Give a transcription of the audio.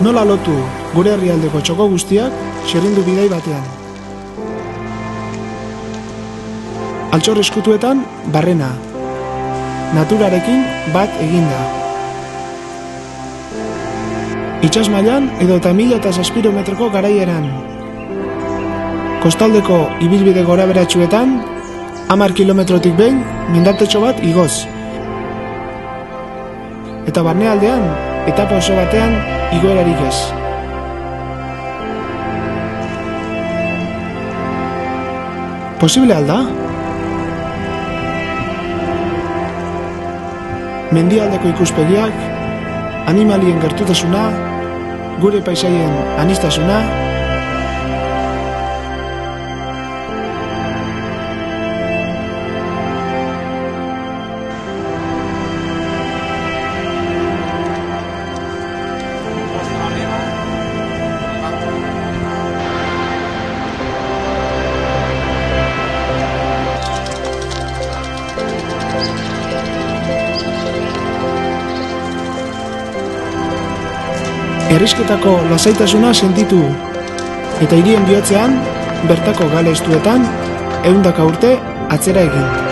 Nola lotu gure herrialdeko txoko guztiak xerrindu bidai batean. Altxor eskutuetan barrena, naturarekin bat eginda. Itsas mailan edo eta 1000 metroko garaieran. Kostaldeko ibilbide goraberatsuetan 10 kilometrotik behin mendatetxo bat igoz. Eta barnealdean, etapa oso batean igoerarik ez. Posible alda? Mendialdeko ikuspegiak, animalien gertutasuna, gure paisaien aniztasuna, herrisketako lasaitasuna sentitu eta hirien bihotzean bertako gale estuetan 100 urte atzera egin.